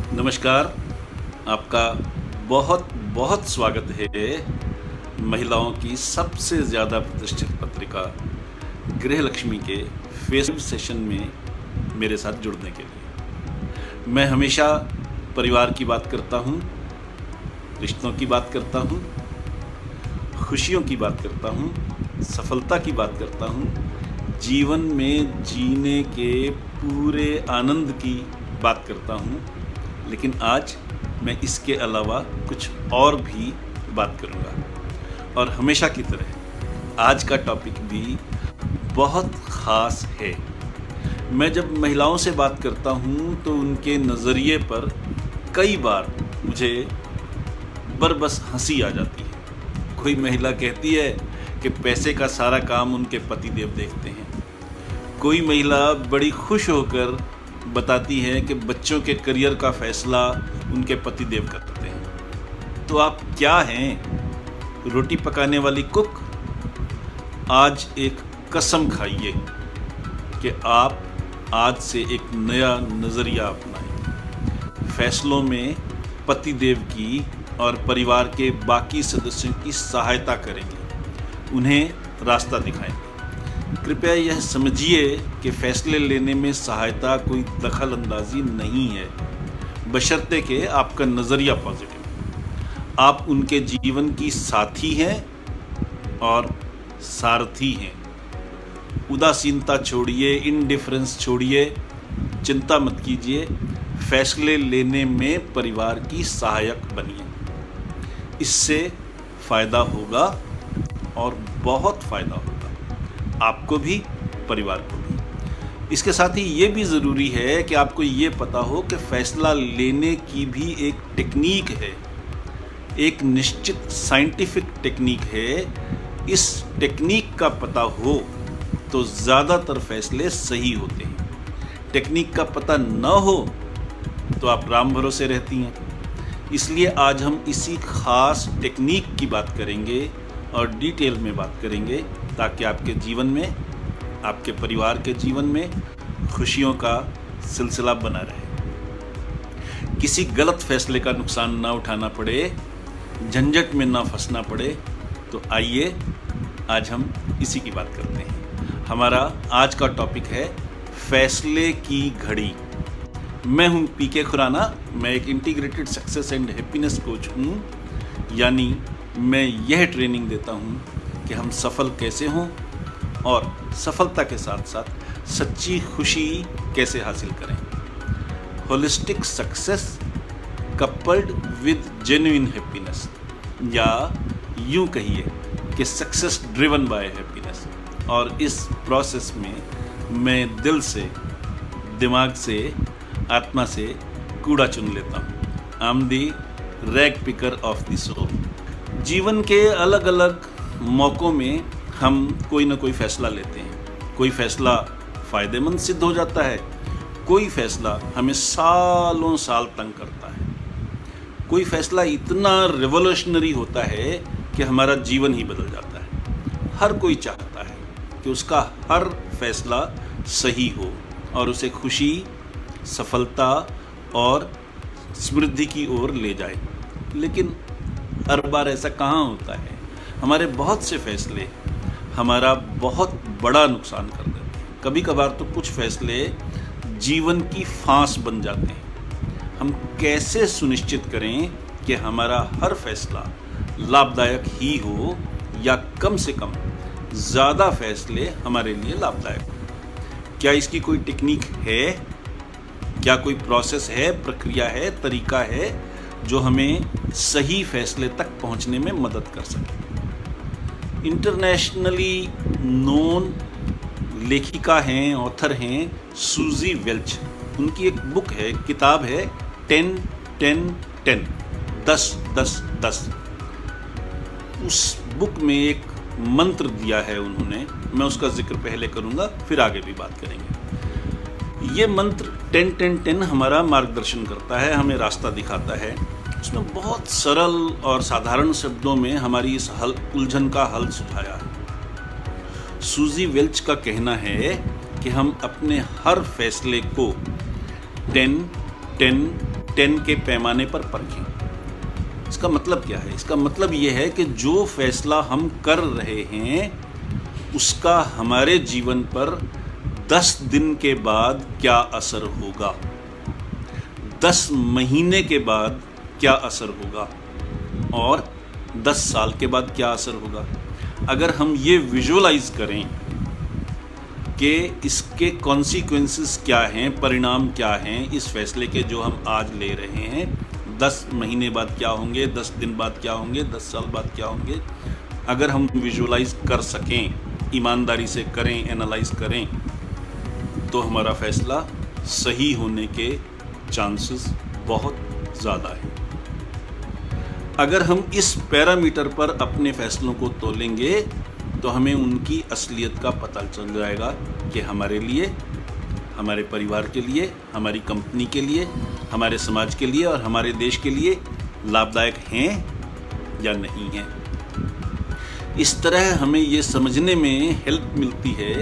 नमस्कार। आपका बहुत बहुत स्वागत है महिलाओं की सबसे ज़्यादा प्रतिष्ठित पत्रिका गृहलक्ष्मी के फेसबुक सेशन में मेरे साथ जुड़ने के लिए। मैं हमेशा परिवार की बात करता हूँ, रिश्तों की बात करता हूँ, खुशियों की बात करता हूँ, सफलता की बात करता हूँ, जीवन में जीने के पूरे आनंद की बात करता हूँ। लेकिन आज मैं इसके अलावा कुछ और भी बात करूँगा और हमेशा की तरह आज का टॉपिक भी बहुत ख़ास है। मैं जब महिलाओं से बात करता हूँ तो उनके नज़रिए पर कई बार मुझे बरबस हंसी आ जाती है। कोई महिला कहती है कि पैसे का सारा काम उनके पतिदेव देखते हैं। कोई महिला बड़ी खुश होकर बताती है कि बच्चों के करियर का फैसला उनके पतिदेव करते हैं। तो आप क्या हैं? रोटी पकाने वाली कुक? आज एक कसम खाइए कि आप आज से एक नया नज़रिया अपनाएं। फैसलों में पतिदेव की और परिवार के बाकी सदस्यों की सहायता करेंगे, उन्हें रास्ता दिखाएंगे। कृपया यह समझिए कि फैसले लेने में सहायता कोई दखल अंदाजी नहीं है, बशर्ते कि आपका नज़रिया पॉजिटिव है। आप उनके जीवन की साथी हैं और सारथी हैं। उदासीनता छोड़िए, इनडिफरेंस छोड़िए, चिंता मत कीजिए। फैसले लेने में परिवार की सहायक बनिए। इससे फ़ायदा होगा और बहुत फ़ायदा होगा, आपको भी, परिवार को भी। इसके साथ ही ये भी ज़रूरी है कि आपको ये पता हो कि फ़ैसला लेने की भी एक टेक्निक है, एक निश्चित साइंटिफिक टेक्निक है। इस टेक्निक का पता हो तो ज़्यादातर फैसले सही होते हैं। टेक्निक का पता न हो तो आप राम भरोसे रहती हैं। इसलिए आज हम इसी खास टेक्निक की बात करेंगे और डिटेल में बात करेंगे, ताकि आपके जीवन में, आपके परिवार के जीवन में खुशियों का सिलसिला बना रहे, किसी गलत फैसले का नुकसान ना उठाना पड़े, झंझट में ना फंसना पड़े। तो आइए आज हम इसी की बात करते हैं। हमारा आज का टॉपिक है फैसले की घड़ी। मैं हूं पीके खुराना। मैं एक integrated success and happiness coach हूं, यानी मैं यह ट्रेनिंग देता हूं कि हम सफल कैसे हों और सफलता के साथ साथ सच्ची खुशी कैसे हासिल करें। Holistic success coupled with genuine happiness, या यूं कहिए कि सक्सेस ड्रिवन बाय हैप्पीनेस। और इस प्रोसेस में मैं दिल से, दिमाग से, आत्मा से कूड़ा चुन लेता हूँ। I am the rag picker of the soul. जीवन के अलग अलग मौक़ों में हम कोई ना कोई फ़ैसला लेते हैं। कोई फ़ैसला फ़ायदेमंद सिद्ध हो जाता है, कोई फ़ैसला हमें सालों साल तंग करता है, कोई फ़ैसला इतना रिवॉल्यूशनरी होता है कि हमारा जीवन ही बदल जाता है। हर कोई चाहता है कि उसका हर फ़ैसला सही हो और उसे खुशी, सफलता और समृद्धि की ओर ले जाए। लेकिन हर बार ऐसा कहाँ होता है? हमारे बहुत से फैसले हमारा बहुत बड़ा नुकसान कर देते हैं। कभी कभार तो कुछ फैसले जीवन की फांस बन जाते हैं। हम कैसे सुनिश्चित करें कि हमारा हर फैसला लाभदायक ही हो, या कम से कम ज़्यादा फैसले हमारे लिए लाभदायक हो? क्या इसकी कोई टेक्निक है? क्या कोई प्रोसेस है, प्रक्रिया है, तरीका है जो हमें सही फैसले तक पहुंचने में मदद कर सके? इंटरनेशनली नोन लेखिका हैं, ऑथर हैं सूजी वेल्च। उनकी एक बुक है, किताब है 10-10-10, 10-10-10। उस बुक में एक मंत्र दिया है उन्होंने, मैं उसका जिक्र पहले करूंगा, फिर आगे भी बात करेंगे। ये मंत्र 10-10-10 हमारा मार्गदर्शन करता है, हमें रास्ता दिखाता है। उसमें बहुत सरल और साधारण शब्दों में हमारी इस उलझन का हल सुझाया है। सूजी वेल्च का कहना है कि हम अपने हर फैसले को 10-10 10 के पैमाने पर परखें। इसका मतलब क्या है? इसका मतलब ये है कि जो फैसला हम कर रहे हैं उसका हमारे जीवन पर 10 दिन के बाद क्या असर होगा, 10 महीने के बाद क्या असर होगा और 10 साल के बाद क्या असर होगा। अगर हम ये विजुअलाइज करें कि इसके कॉन्सिक्वेंसेस क्या हैं, परिणाम क्या हैं इस फैसले के जो हम आज ले रहे हैं, 10 महीने बाद क्या होंगे, 10 दिन बाद क्या होंगे, 10 साल बाद क्या होंगे, अगर हम विजुअलाइज कर सकें, ईमानदारी से करें, एनालाइज करें, तो हमारा फैसला सही होने के चांसेस बहुत ज़्यादा है। अगर हम इस पैरामीटर पर अपने फैसलों को तोलेंगे तो हमें उनकी असलियत का पता चल जाएगा कि हमारे लिए, हमारे परिवार के लिए, हमारी कंपनी के लिए, हमारे समाज के लिए और हमारे देश के लिए लाभदायक हैं या नहीं हैं। इस तरह हमें ये समझने में हेल्प मिलती है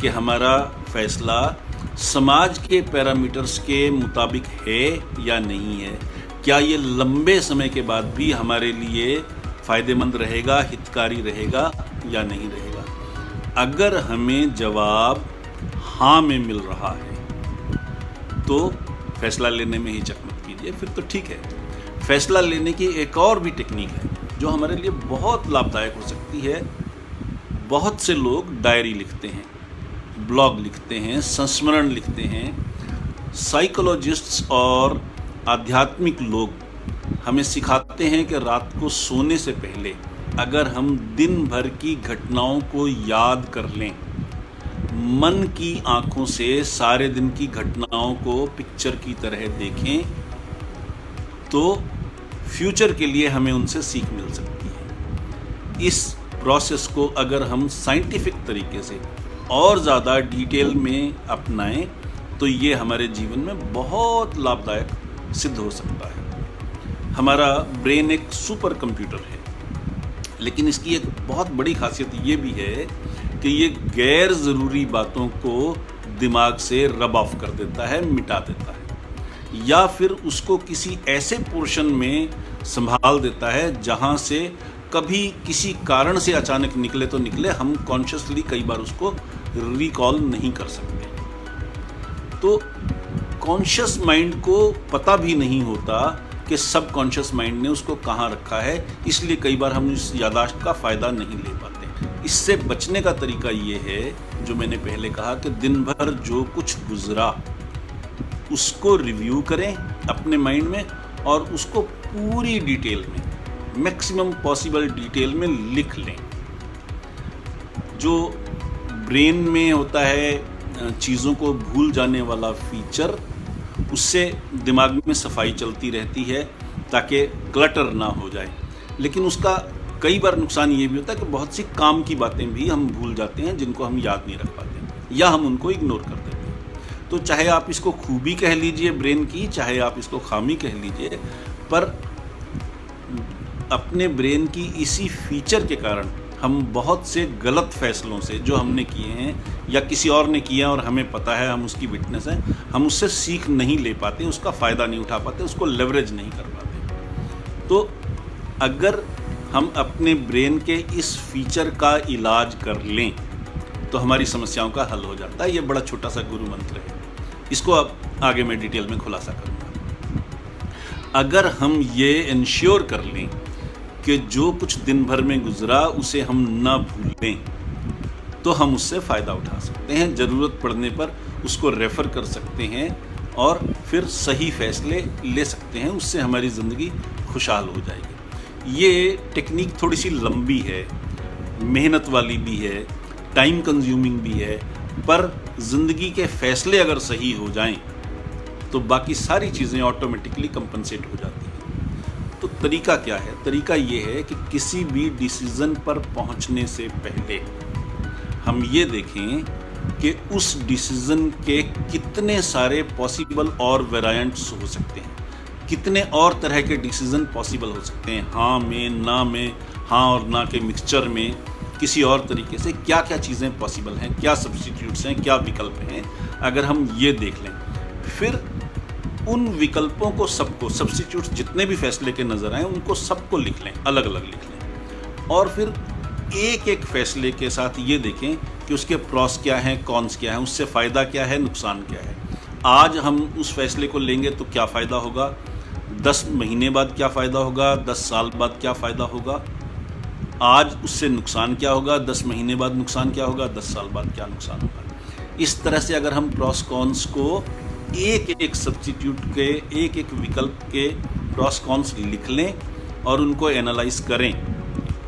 कि हमारा फैसला समाज के पैरामीटर्स के मुताबिक है या नहीं है, क्या ये लंबे समय के बाद भी हमारे लिए फ़ायदेमंद रहेगा, हितकारी रहेगा या नहीं रहेगा। अगर हमें जवाब हाँ में मिल रहा है तो फैसला लेने में हिचक मत कीजिए, फिर तो ठीक है। फैसला लेने की एक और भी टेक्निक है जो हमारे लिए बहुत लाभदायक हो सकती है। बहुत से लोग डायरी लिखते हैं, ब्लॉग लिखते हैं, संस्मरण लिखते हैं। साइकोलॉजिस्ट्स और आध्यात्मिक लोग हमें सिखाते हैं कि रात को सोने से पहले अगर हम दिन भर की घटनाओं को याद कर लें, मन की आंखों से सारे दिन की घटनाओं को पिक्चर की तरह देखें, तो फ्यूचर के लिए हमें उनसे सीख मिल सकती है। इस प्रोसेस को अगर हम साइंटिफिक तरीके से और ज़्यादा डिटेल में अपनाएं तो ये हमारे जीवन में बहुत लाभदायक सिद्ध हो सकता है। हमारा ब्रेन एक सुपर कंप्यूटर है, लेकिन इसकी एक बहुत बड़ी खासियत ये भी है कि ये गैर ज़रूरी बातों को दिमाग से रब ऑफ कर देता है, मिटा देता है, या फिर उसको किसी ऐसे पोर्शन में संभाल देता है जहाँ से कभी किसी कारण से अचानक निकले तो निकले, हम कॉन्शियसली कई बार उसको रिकॉल नहीं कर सकते। तो कॉन्शियस माइंड को पता भी नहीं होता कि सब कॉन्शियस माइंड ने उसको कहाँ रखा है, इसलिए कई बार हम इस याददाश्त का फ़ायदा नहीं ले पाते। इससे बचने का तरीका ये है जो मैंने पहले कहा कि दिन भर जो कुछ गुजरा उसको रिव्यू करें अपने माइंड में और उसको पूरी डिटेल में, मैक्सिमम पॉसिबल डिटेल में लिख लें। जो ब्रेन में होता है चीज़ों को भूल जाने वाला फीचर, उससे दिमाग में सफाई चलती रहती है ताकि क्लटर ना हो जाए। लेकिन उसका कई बार नुकसान ये भी होता है कि बहुत सी काम की बातें भी हम भूल जाते हैं जिनको हम याद नहीं रख पाते या हम उनको इग्नोर कर देते हैं। तो चाहे आप इसको खूबी कह लीजिए ब्रेन की, चाहे आप इसको खामी कह लीजिए, पर अपने ब्रेन की इसी फीचर के कारण हम बहुत से गलत फैसलों से जो हमने किए हैं या किसी और ने किए हैं और हमें पता है, हम उसकी विटनेस हैं, हम उससे सीख नहीं ले पाते, उसका फ़ायदा नहीं उठा पाते, उसको लेवरेज नहीं कर पाते। तो अगर हम अपने ब्रेन के इस फीचर का इलाज कर लें तो हमारी समस्याओं का हल हो जाता है। ये बड़ा छोटा सा गुरु मंत्र है, इसको अब आगे मैं डिटेल में खुलासा करूँगा। अगर हम ये इंश्योर कर लें कि जो कुछ दिन भर में गुजरा उसे हम ना भूलें तो हम उससे फ़ायदा उठा सकते हैं, ज़रूरत पड़ने पर उसको रेफ़र कर सकते हैं और फिर सही फैसले ले सकते हैं। उससे हमारी ज़िंदगी खुशहाल हो जाएगी। ये टेक्निक थोड़ी सी लंबी है, मेहनत वाली भी है, टाइम कंज्यूमिंग भी है, पर ज़िंदगी के फ़ैसले अगर सही हो जाएं तो बाकी सारी चीज़ें ऑटोमेटिकली कंपनसेट हो जाती हैं। तो तरीका क्या है? तरीका ये है कि किसी भी डिसीज़न पर पहुंचने से पहले हम ये देखें कि उस डिसीज़न के कितने सारे पॉसिबल और वेरिएंट्स हो सकते हैं, कितने और तरह के डिसीज़न पॉसिबल हो सकते हैं, हाँ में, ना में, हाँ और ना के मिक्सचर में, किसी और तरीके से क्या क्या चीज़ें पॉसिबल हैं, क्या सब्स्टिट्यूट्स हैं, क्या विकल्प हैं। अगर हम ये देख लें, फिर उन विकल्पों को सबको, सब्स्टिट्यूट्स जितने भी फैसले के नज़र आए उनको सबको लिख लें, अलग अलग लिख लें, और फिर एक एक फैसले के साथ ये देखें कि उसके प्रॉस क्या हैं, कॉन्स क्या हैं, उससे फ़ायदा क्या है, नुकसान क्या है। आज हम उस फैसले को लेंगे तो क्या फ़ायदा होगा, 10 महीने बाद क्या फ़ायदा होगा, 10 साल बाद क्या फ़ायदा होगा, आज उससे नुकसान क्या होगा, 10 महीने बाद नुकसान क्या होगा, 10 साल बाद क्या नुकसान होगा। इस तरह से अगर हम प्रॉस कॉन्स को एक एक सब्स्टिट्यूट के, एक एक विकल्प के प्रॉस कॉन्स लिख लें और उनको एनालाइज करें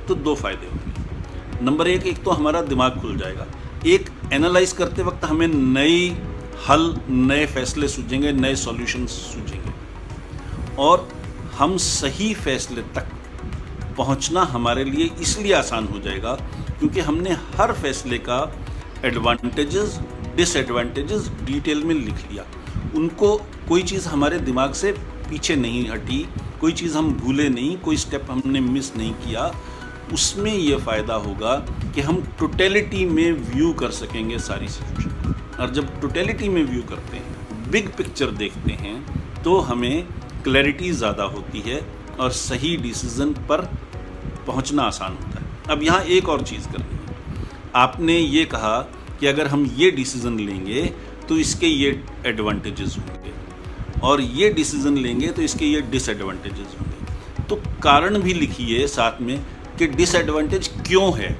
तो 2 फ़ायदे होंगे। नंबर 1, एक तो हमारा दिमाग खुल जाएगा। एक, एनालाइज करते वक्त हमें नई हल, नए फैसले सूझेंगे, नए सॉल्यूशंस सूझेंगे, और हम सही फैसले तक पहुंचना हमारे लिए इसलिए आसान हो जाएगा क्योंकि हमने हर फैसले का एडवांटेजेस, डिसएडवांटेजेस डिटेल में लिख लिया। उनको, कोई चीज़ हमारे दिमाग से पीछे नहीं हटी, कोई चीज़ हम भूले नहीं, कोई स्टेप हमने मिस नहीं किया। उसमें ये फ़ायदा होगा कि हम टोटलिटी में व्यू कर सकेंगे सारी सिचुएशन, और जब टोटलिटी में व्यू करते हैं, बिग पिक्चर देखते हैं, तो हमें क्लैरिटी ज़्यादा होती है और सही डिसीज़न पर पहुंचना आसान होता है। अब यहाँ एक और चीज़ करनी है। आपने ये कहा कि अगर हम ये डिसीज़न लेंगे तो इसके ये एडवांटेजेस होंगे, और ये डिसीज़न लेंगे तो इसके ये डिसएडवांटेजेस होंगे। तो कारण भी लिखिए साथ में कि डिसएडवांटेज क्यों है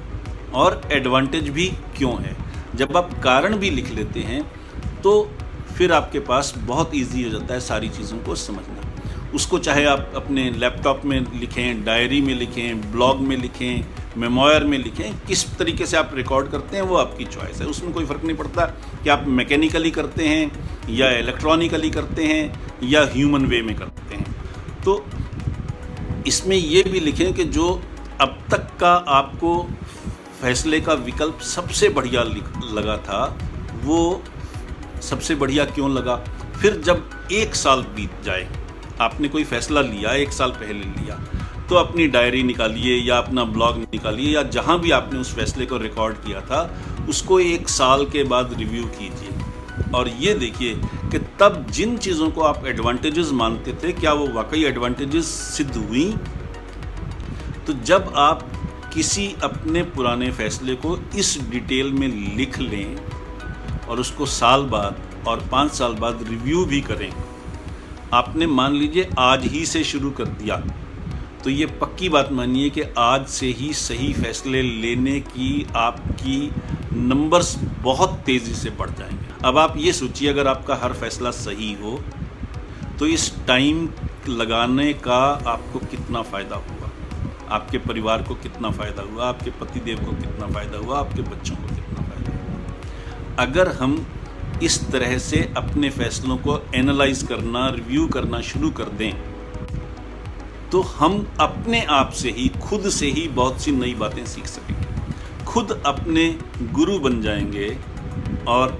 और एडवांटेज भी क्यों है। जब आप कारण भी लिख लेते हैं तो फिर आपके पास बहुत इजी हो जाता है सारी चीज़ों को समझना। उसको चाहे आप अपने लैपटॉप में लिखें, डायरी में लिखें, ब्लॉग में लिखें, मेमोयर में लिखें, किस तरीके से आप रिकॉर्ड करते हैं वो आपकी चॉइस है। उसमें कोई फ़र्क नहीं पड़ता कि आप मैकेनिकली करते हैं या इलेक्ट्रॉनिकली करते हैं या ह्यूमन वे में करते हैं। तो इसमें ये भी लिखें कि जो अब तक का आपको फैसले का विकल्प सबसे बढ़िया लगा था, वो सबसे बढ़िया क्यों लगा। फिर जब 1 साल बीत जाए, आपने कोई फैसला लिया, 1 साल पहले लिया, तो अपनी डायरी निकालिए या अपना ब्लॉग निकालिए या जहाँ भी आपने उस फैसले को रिकॉर्ड किया था उसको 1 साल के बाद रिव्यू कीजिए और ये देखिए कि तब जिन चीज़ों को आप एडवांटेजेस मानते थे, क्या वो वाकई एडवांटेजेस सिद्ध हुई। तो जब आप किसी अपने पुराने फैसले को इस डिटेल में लिख लें और उसको साल बाद और 5 साल बाद रिव्यू भी करें, आपने मान लीजिए आज ही से शुरू कर दिया, तो ये पक्की बात मानिए कि आज से ही सही फैसले लेने की आपकी नंबर्स बहुत तेज़ी से बढ़ जाएंगे। अब आप ये सोचिए, अगर आपका हर फैसला सही हो तो इस टाइम लगाने का आपको कितना फ़ायदा हुआ, आपके परिवार को कितना फ़ायदा हुआ, आपके पतिदेव को कितना फ़ायदा हुआ, आपके बच्चों को कितना फ़ायदा हुआ। अगर हम इस तरह से अपने फैसलों को एनालाइज करना, रिव्यू करना शुरू कर दें, तो हम अपने आप से ही, खुद से ही बहुत सी नई बातें सीख सकेंगे, खुद अपने गुरु बन जाएंगे और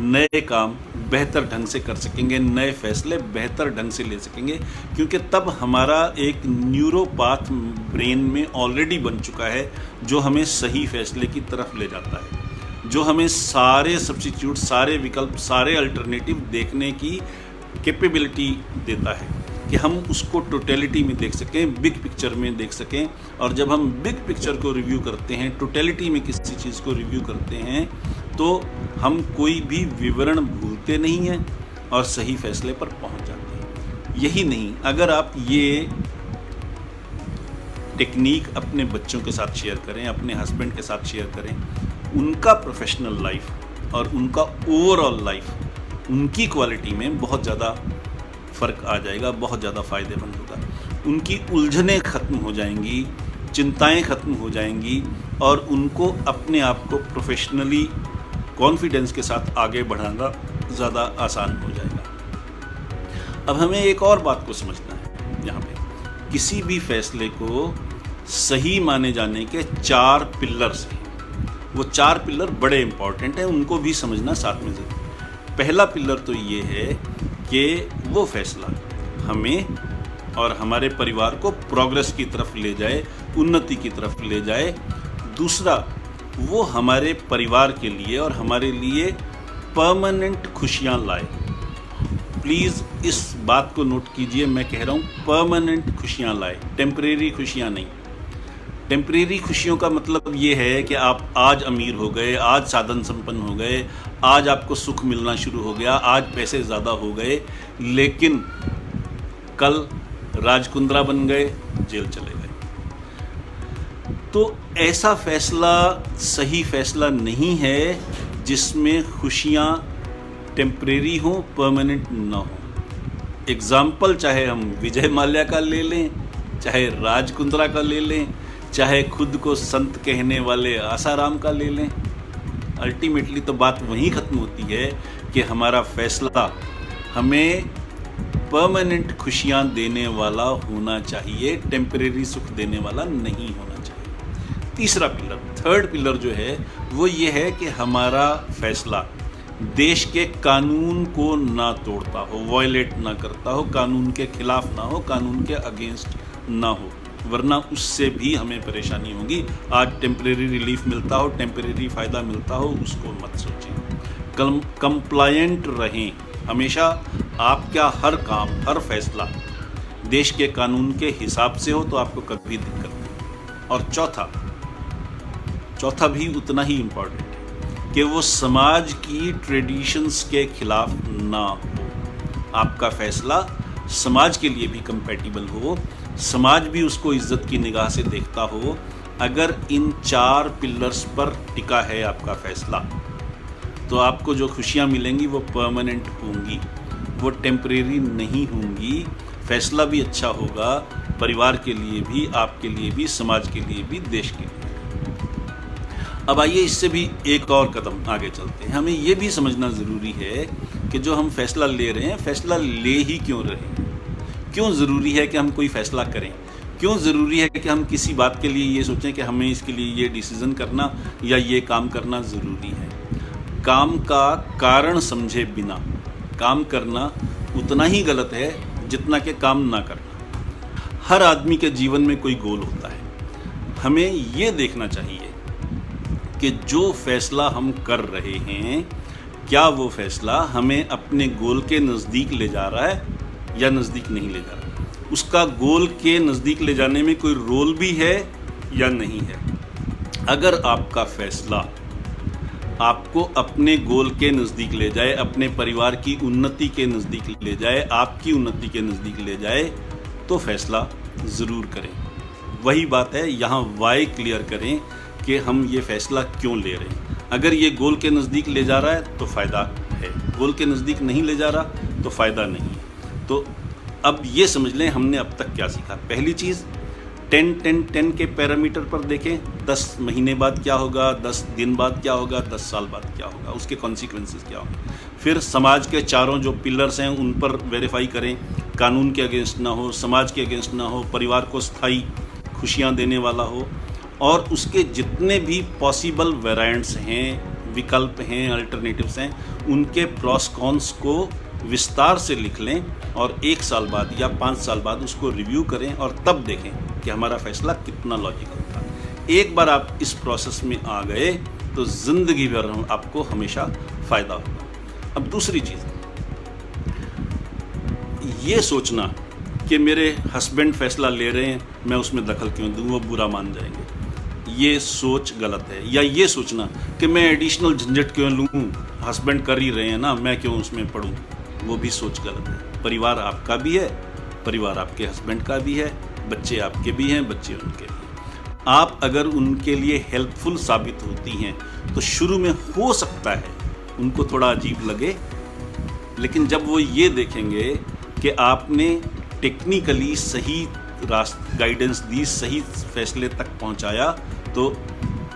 नए काम बेहतर ढंग से कर सकेंगे, नए फैसले बेहतर ढंग से ले सकेंगे, क्योंकि तब हमारा एक न्यूरोपाथ ब्रेन में ऑलरेडी बन चुका है जो हमें सही फैसले की तरफ ले जाता है, जो हमें सारे सब्स्टिट्यूट, सारे विकल्प, सारे अल्टरनेटिव देखने की कैपेबिलिटी देता है कि हम उसको टोटलिटी में देख सकें, बिग पिक्चर में देख सकें। और जब हम बिग पिक्चर को रिव्यू करते हैं, टोटलिटी में किसी चीज़ को रिव्यू करते हैं, तो हम कोई भी विवरण भूलते नहीं हैं और सही फैसले पर पहुंच जाते हैं। यही नहीं, अगर आप ये टेक्निक अपने बच्चों के साथ शेयर करें, अपने हस्बैंड के साथ शेयर करें, उनका प्रोफेशनल लाइफ और उनका ओवरऑल लाइफ, उनकी क्वालिटी में बहुत ज़्यादा फ़र्क आ जाएगा, बहुत ज़्यादा फ़ायदेमंद होगा। उनकी उलझनें ख़त्म हो जाएंगी, चिंताएं ख़त्म हो जाएंगी और उनको अपने आप को प्रोफेशनली कॉन्फिडेंस के साथ आगे बढ़ाना ज़्यादा आसान हो जाएगा। अब हमें एक और बात को समझना है, यहाँ पे किसी भी फैसले को सही माने जाने के 4 पिलर्स हैं। वो 4 पिलर बड़े इम्पॉर्टेंट हैं, उनको भी समझना साथ में ज़रूरी। पहला पिलर तो ये है कि वो फैसला हमें और हमारे परिवार को प्रोग्रेस की तरफ ले जाए, उन्नति की तरफ ले जाए। दूसरा, वो हमारे परिवार के लिए और हमारे लिए परमानेंट खुशियाँ लाए, प्लीज़ इस बात को नोट कीजिए, मैं कह रहा हूँ परमानेंट खुशियाँ लाए, टेम्परेरी खुशियाँ नहीं। टेम्परेरी खुशियों का मतलब ये है कि आप आज अमीर हो गए, आज साधन संपन्न हो गए, आज आपको सुख मिलना शुरू हो गया, आज पैसे ज़्यादा हो गए, लेकिन कल राजकुंद्रा बन गए, जेल चले गए। तो ऐसा फैसला सही फैसला नहीं है जिसमें खुशियाँ टेम्परेरी हो, परमानेंट ना हो। एग्जाम्पल चाहे हम विजय माल्या का ले लें, चाहे राजकुंद्रा का ले लें, चाहे खुद को संत कहने वाले आसाराम का ले लें, अल्टीमेटली तो बात वहीं ख़त्म होती है कि हमारा फैसला हमें परमानेंट खुशियाँ देने वाला होना चाहिए, टेम्परेरी सुख देने वाला नहीं होना चाहिए। तीसरा पिलर, थर्ड पिलर जो है वो ये है कि हमारा फैसला देश के कानून को ना तोड़ता हो, वायलेट ना करता हो, कानून के खिलाफ ना हो, कानून के अगेंस्ट ना हो, वरना उससे भी हमें परेशानी होगी। आज टेम्परेरी रिलीफ मिलता हो, टेम्परेरी फ़ायदा मिलता हो, उसको मत सोचें। कंप्लायंट रहें हमेशा। आपका हर काम, हर फैसला देश के कानून के हिसाब से हो तो आपको कभी दिक्कत नहीं। और चौथा भी उतना ही इम्पोर्टेंट है कि वो समाज की ट्रेडिशंस के खिलाफ ना हो। आपका फैसला समाज के लिए भी कंपैटिबल हो, समाज भी उसको इज्जत की निगाह से देखता हो। अगर इन 4 पिलर्स पर टिका है आपका फैसला, तो आपको जो खुशियाँ मिलेंगी वो परमानेंट होंगी, वो टेम्परेरी नहीं होंगी। फैसला भी अच्छा होगा, परिवार के लिए भी, आपके लिए भी, समाज के लिए भी, देश के लिए। अब आइए इससे भी एक और कदम आगे चलते हैं। हमें ये भी समझना ज़रूरी है कि जो हम फैसला ले रहे हैं, फैसला ले ही क्यों रहे हैं, क्यों ज़रूरी है कि हम कोई फ़ैसला करें, क्यों ज़रूरी है कि हम किसी बात के लिए ये सोचें कि हमें इसके लिए ये डिसीज़न करना या ये काम करना ज़रूरी है। काम का कारण समझे बिना काम करना उतना ही गलत है जितना कि काम ना करना। हर आदमी के जीवन में कोई गोल होता है। हमें ये देखना चाहिए कि जो फैसला हम कर रहे हैं, क्या वो फैसला हमें अपने गोल के नज़दीक ले जा रहा है या नज़दीक नहीं ले जा रहा। उसका गोल के नज़दीक ले जाने में कोई रोल भी है या नहीं है। अगर आपका फैसला आपको अपने गोल के नज़दीक ले जाए, अपने परिवार की उन्नति के नज़दीक ले जाए, आपकी उन्नति के नज़दीक ले जाए, तो फैसला ज़रूर करें। वही बात है, यहाँ वाई क्लियर करें कि हम ये फ़ैसला क्यों ले रहे हैं। अगर ये गोल के नज़दीक ले जा रहा है तो फ़ायदा है, गोल के नज़दीक नहीं ले जा रहा तो फ़ायदा नहीं है। तो अब ये समझ लें हमने अब तक क्या सीखा। पहली चीज़, 10-10-10 के पैरामीटर पर देखें। 10 महीने बाद क्या होगा, 10 दिन बाद क्या होगा, 10 साल बाद क्या होगा, उसके कॉन्सिक्वेंसेस क्या होंगे। फिर समाज के चारों जो पिलर्स हैं उन पर वेरीफाई करें, कानून के अगेंस्ट ना हो, समाज के अगेंस्ट ना हो, परिवार को स्थायी खुशियाँ देने वाला हो, और उसके जितने भी पॉसिबल वेरिएंट्स हैं, विकल्प हैं, अल्टरनेटिव्स हैं, उनके प्रॉस कॉन्स को विस्तार से लिख लें और 1 साल बाद या 5 साल बाद उसको रिव्यू करें और तब देखें कि हमारा फैसला कितना लॉजिकल था। एक बार आप इस प्रोसेस में आ गए तो ज़िंदगी भर आपको हमेशा फ़ायदा होगा। अब दूसरी चीज़, ये सोचना कि मेरे हस्बैंड फैसला ले रहे हैं, मैं उसमें दखल क्यों दूँ, वो बुरा मान जाएंगे, ये सोच गलत है। या ये सोचना कि मैं एडिशनल झंझट क्यों लूँ, हस्बैंड कर ही रहे हैं ना, मैं क्यों उसमें पढ़ूँ, वो भी सोच गलत है। परिवार आपका भी है, परिवार आपके हस्बैंड का भी है, बच्चे आपके भी हैं, बच्चे उनके भी हैं। आप अगर उनके लिए हेल्पफुल साबित होती हैं तो शुरू में हो सकता है उनको थोड़ा अजीब लगे, लेकिन जब वो ये देखेंगे कि आपने टेक्निकली सही गाइडेंस दी, सही फैसले तक पहुंचाया, तो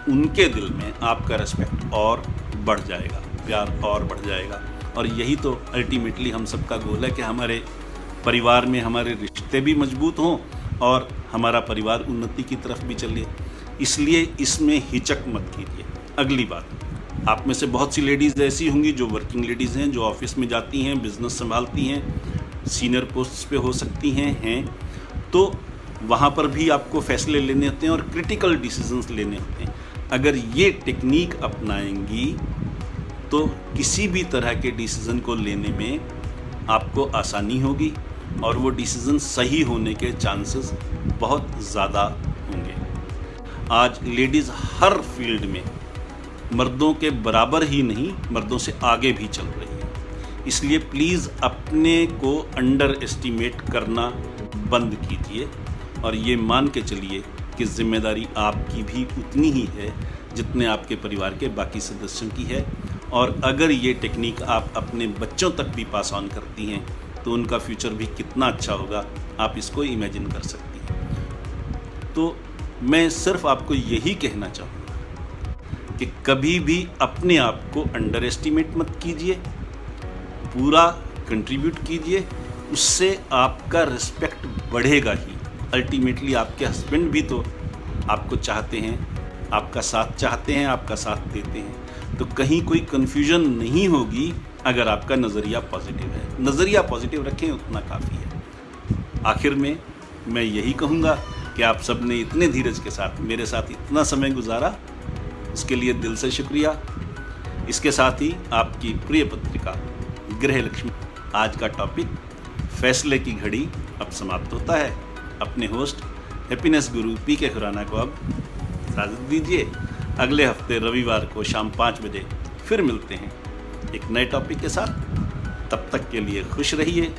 उनके दिल में आपका रिस्पेक्ट और बढ़ जाएगा, प्यार और बढ़ जाएगा। और यही तो अल्टीमेटली हम सबका गोल है कि हमारे परिवार में हमारे रिश्ते भी मजबूत हों और हमारा परिवार उन्नति की तरफ भी चले। इसलिए इसमें हिचक मत कीजिए। अगली बात, आप में से बहुत सी लेडीज़ ऐसी होंगी जो वर्किंग लेडीज़ हैं, जो ऑफिस में जाती हैं, बिजनेस संभालती हैं, सीनियर पोस्ट्स पे हो सकती हैं, तो वहाँ पर भी आपको फैसले लेने होते हैं और क्रिटिकल डिसीजंस लेने होते हैं। अगर ये टेक्निक अपनाएंगी तो किसी भी तरह के डिसीज़न को लेने में आपको आसानी होगी और वो डिसीज़न सही होने के चांसेस बहुत ज़्यादा होंगे। आज लेडीज़ हर फील्ड में मर्दों के बराबर ही नहीं, मर्दों से आगे भी चल रही है। इसलिए प्लीज़ अपने को अंडर एस्टिमेट करना बंद कीजिए और ये मान के चलिए कि जिम्मेदारी आपकी भी उतनी ही है जितने आपके परिवार के बाकी सदस्यों की है। और अगर ये टेक्निक आप अपने बच्चों तक भी पास ऑन करती हैं तो उनका फ्यूचर भी कितना अच्छा होगा, आप इसको इमेजिन कर सकती हैं। तो मैं सिर्फ आपको यही कहना चाहूँगा कि कभी भी अपने आप को अंडर एस्टिमेट मत कीजिए, पूरा कंट्रीब्यूट कीजिए, उससे आपका रिस्पेक्ट बढ़ेगा ही। अल्टीमेटली आपके हस्बैंड भी तो आपको चाहते हैं, आपका साथ चाहते हैं, आपका साथ देते हैं। तो कहीं कोई कन्फ्यूजन नहीं होगी अगर आपका नज़रिया पॉजिटिव है। नज़रिया पॉजिटिव रखें, उतना काफ़ी है। आखिर में मैं यही कहूँगा कि आप सब ने इतने धीरज के साथ मेरे साथ इतना समय गुजारा, उसके लिए दिल से शुक्रिया। इसके साथ ही आपकी प्रिय पत्रिका गृह लक्ष्मी आज का टॉपिक फैसले की घड़ी अब समाप्त होता है। अपने होस्ट हैप्पीनेस गुरु पी.के. खुराना को अब इजाज़त दीजिए। अगले हफ्ते रविवार को शाम 5 बजे फिर मिलते हैं एक नए टॉपिक के साथ। तब तक के लिए खुश रहिए,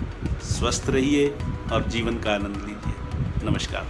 स्वस्थ रहिए और जीवन का आनंद लीजिए। नमस्कार।